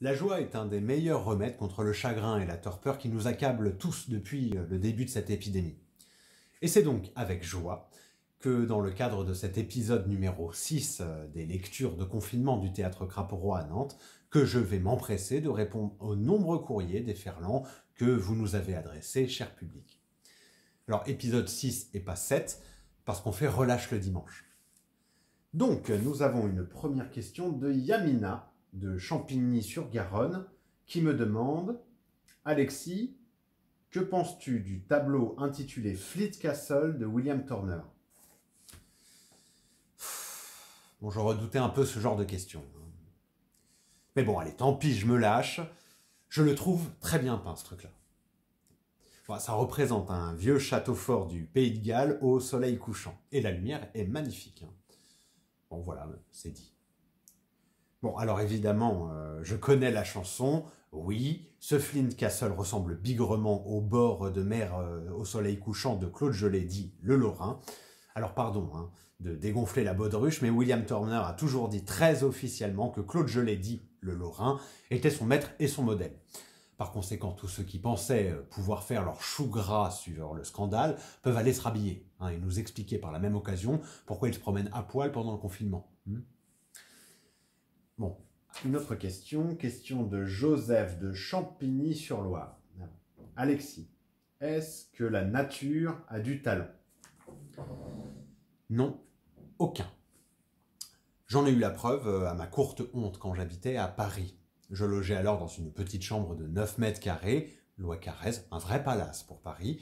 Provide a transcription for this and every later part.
La joie est un des meilleurs remèdes contre le chagrin et la torpeur qui nous accablent tous depuis le début de cette épidémie. Et c'est donc avec joie que dans le cadre de cet épisode numéro 6 des lectures de confinement du Théâtre Crapaud à Nantes, que je vais m'empresser de répondre aux nombreux courriers déferlants que vous nous avez adressés, cher public. Alors épisode 6 et pas 7, parce qu'on fait relâche le dimanche. Donc nous avons une première question de Yamina, de Champigny-sur-Garonne, qui me demande « Alexis, que penses-tu du tableau intitulé Fleet Castle de William Turner ?» Bon, je redoutais un peu ce genre de questions. Mais bon, allez, tant pis, je me lâche. Je le trouve très bien peint, ce truc-là. Enfin, ça représente un vieux château fort du Pays de Galles au soleil couchant. Et la lumière est magnifique. Bon, voilà, c'est dit. Bon, alors évidemment, je connais la chanson. Oui, ce Flint Castle ressemble bigrement au bord de mer au soleil couchant de Claude Gelée, dit Le Lorrain. Alors pardon de dégonfler la baudruche, mais William Turner a toujours dit très officiellement que Claude Gelée, dit Le Lorrain, était son maître et son modèle. Par conséquent, tous ceux qui pensaient pouvoir faire leur chou gras sur le scandale peuvent aller se rhabiller et nous expliquer par la même occasion pourquoi ils se promènent à poil pendant le confinement. Bon, une autre question de Joseph de Champigny-sur-Loire. Alexis, est-ce que la nature a du talent? Non, aucun. J'en ai eu la preuve à ma courte honte quand j'habitais à Paris. Je logeais alors dans une petite chambre de 9 mètres carrés, loi Carrez, un vrai palace pour Paris,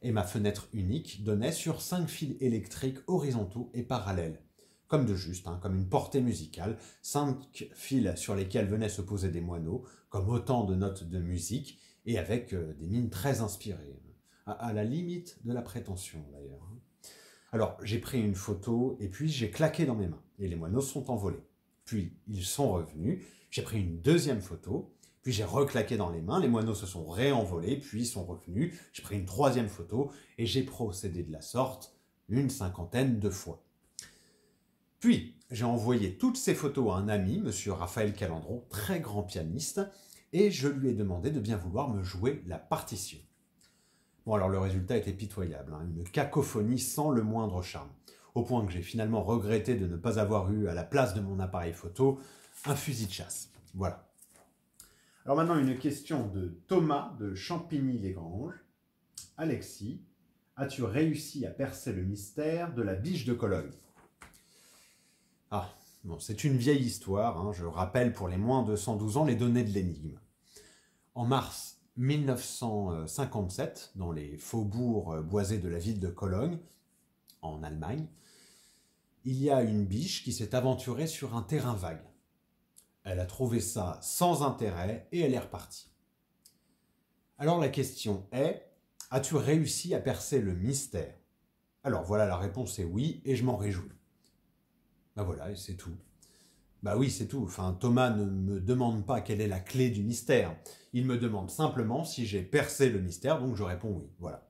et ma fenêtre unique donnait sur 5 fils électriques horizontaux et parallèles. Comme de juste, comme une portée musicale, 5 fils sur lesquels venaient se poser des moineaux, comme autant de notes de musique, et avec des mines très inspirées, à la limite de la prétention d'ailleurs. Alors j'ai pris une photo et puis j'ai claqué dans mes mains, et les moineaux sont envolés. Puis ils sont revenus, j'ai pris une deuxième photo, puis j'ai reclaqué dans les mains, les moineaux se sont réenvolés, puis sont revenus, j'ai pris une troisième photo, et j'ai procédé de la sorte une 50aine de fois. Puis, j'ai envoyé toutes ces photos à un ami, monsieur Raphaël Calandron, très grand pianiste, et je lui ai demandé de bien vouloir me jouer la partition. Bon, alors le résultat était pitoyable, une cacophonie sans le moindre charme, au point que j'ai finalement regretté de ne pas avoir eu, à la place de mon appareil photo, un fusil de chasse. Voilà. Alors maintenant, une question de Thomas de Champigny-les-Granges. Alexis, as-tu réussi à percer le mystère de la biche de Cologne? Ah, bon, c'est une vieille histoire, je rappelle pour les moins de 112 ans les données de l'énigme. En mars 1957, dans les faubourgs boisés de la ville de Cologne, en Allemagne, il y a une biche qui s'est aventurée sur un terrain vague. Elle a trouvé ça sans intérêt et elle est repartie. Alors la question est, as-tu réussi à percer le mystère? Alors voilà, la réponse est oui et je m'en réjouis. Ben voilà, et c'est tout. Bah oui, c'est tout. Enfin, Thomas ne me demande pas quelle est la clé du mystère. Il me demande simplement si j'ai percé le mystère, donc je réponds oui. Voilà.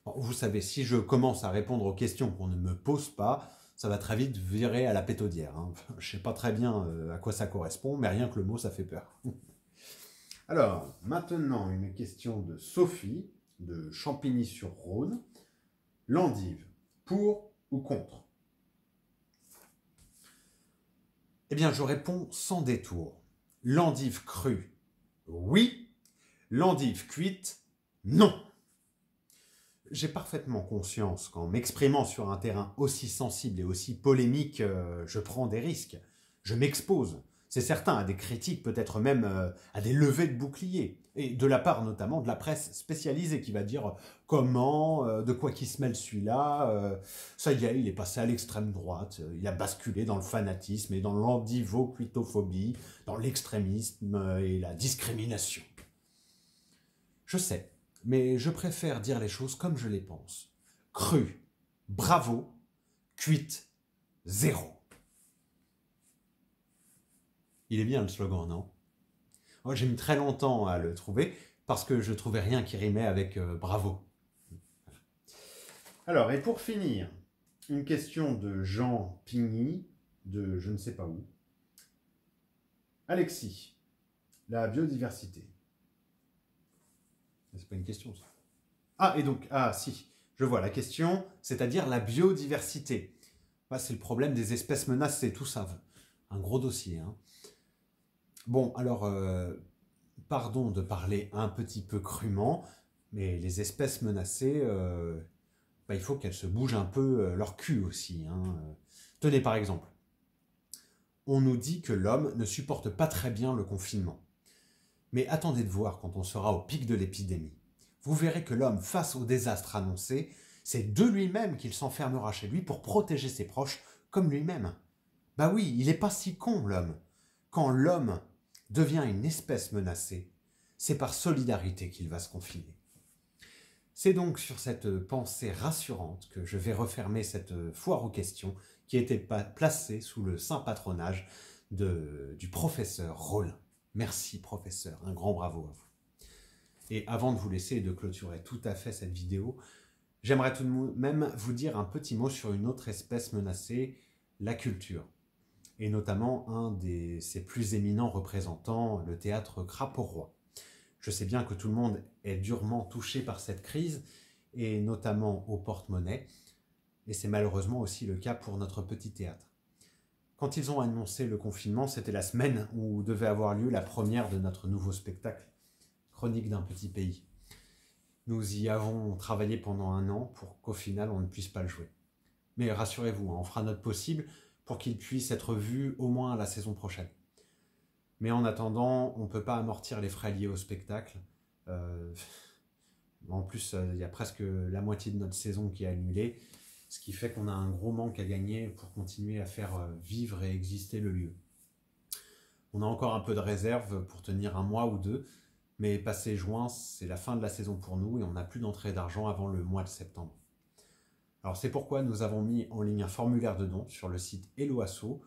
Bon, vous savez, si je commence à répondre aux questions qu'on ne me pose pas, ça va très vite virer à la pétaudière. Je ne sais pas très bien à quoi ça correspond, mais rien que le mot, ça fait peur. Alors, maintenant, une question de Sophie, de Champigny-sur-Rhône. L'endive, pour ou contre? Eh bien, je réponds sans détour. L'endive crue, oui. L'endive cuite, non. J'ai parfaitement conscience qu'en m'exprimant sur un terrain aussi sensible et aussi polémique, je prends des risques. Je m'expose, c'est certain, à des critiques, peut-être même à des levées de boucliers. Et de la part notamment de la presse spécialisée qui va dire comment, de quoi qui se mêle celui-là, ça y est, il est passé à l'extrême droite, il a basculé dans le fanatisme et dans l'endivocuitophobie, dans l'extrémisme et la discrimination. Je sais, mais je préfère dire les choses comme je les pense. Cru, bravo, cuite, zéro. Il est bien le slogan, non? Moi, j'ai mis très longtemps à le trouver parce que je ne trouvais rien qui rimait avec bravo. Alors, et pour finir, une question de Jean Pigny, de je ne sais pas où. Alexis, La biodiversité. C'est pas une question, ça. Ah, et donc, ah si, je vois la question, c'est-à-dire la biodiversité. Bah, c'est le problème des espèces menacées, tout ça. Un gros dossier. Hein. Bon, alors, pardon de parler un petit peu crûment, mais les espèces menacées, bah, il faut qu'elles se bougent un peu leur cul aussi. Hein. Tenez par exemple, on nous dit que l'homme ne supporte pas très bien le confinement. Mais attendez de voir quand on sera au pic de l'épidémie. Vous verrez que l'homme, face au désastre annoncé, c'est de lui-même qu'il s'enfermera chez lui pour protéger ses proches comme lui-même. Bah oui, il n'est pas si con, l'homme. Quand l'homme devient une espèce menacée, c'est par solidarité qu'il va se confiner. C'est donc sur cette pensée rassurante que je vais refermer cette foire aux questions qui était placée sous le saint patronage du professeur Rollin. Merci professeur, un grand bravo à vous. Et avant de vous laisser et de clôturer tout à fait cette vidéo, j'aimerais tout de même vous dire un petit mot sur une autre espèce menacée, la culture. Et notamment un de ses plus éminents représentants, le théâtre Crapaud-Roi. Je sais bien que tout le monde est durement touché par cette crise, et notamment au porte-monnaie, et c'est malheureusement aussi le cas pour notre petit théâtre. Quand ils ont annoncé le confinement, c'était la semaine où devait avoir lieu la première de notre nouveau spectacle, Chronique d'un petit pays. Nous y avons travaillé pendant 1 an pour qu'au final on ne puisse pas le jouer. Mais rassurez-vous, on fera notre possible pour qu'il puisse être vu au moins à la saison prochaine. Mais en attendant, on ne peut pas amortir les frais liés au spectacle. En plus, il y a presque la moitié de notre saison qui est annulée, ce qui fait qu'on a un gros manque à gagner pour continuer à faire vivre et exister le lieu. On a encore un peu de réserve pour tenir 1 mois ou 2, mais passé juin, c'est la fin de la saison pour nous et on n'a plus d'entrée d'argent avant le mois de septembre. Alors c'est pourquoi nous avons mis en ligne un formulaire de don sur le site Helloasso.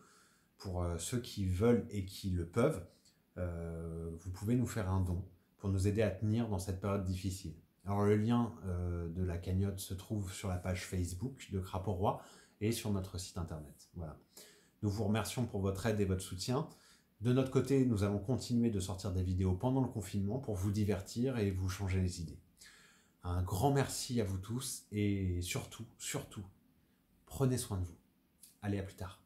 Pour ceux qui veulent et qui le peuvent, vous pouvez nous faire un don pour nous aider à tenir dans cette période difficile. Alors le lien de la cagnotte se trouve sur la page Facebook de Crapaud-Roi et sur notre site internet. Voilà. Nous vous remercions pour votre aide et votre soutien. De notre côté, nous allons continuer de sortir des vidéos pendant le confinement pour vous divertir et vous changer les idées. Un grand merci à vous tous et surtout, prenez soin de vous. Allez, à plus tard.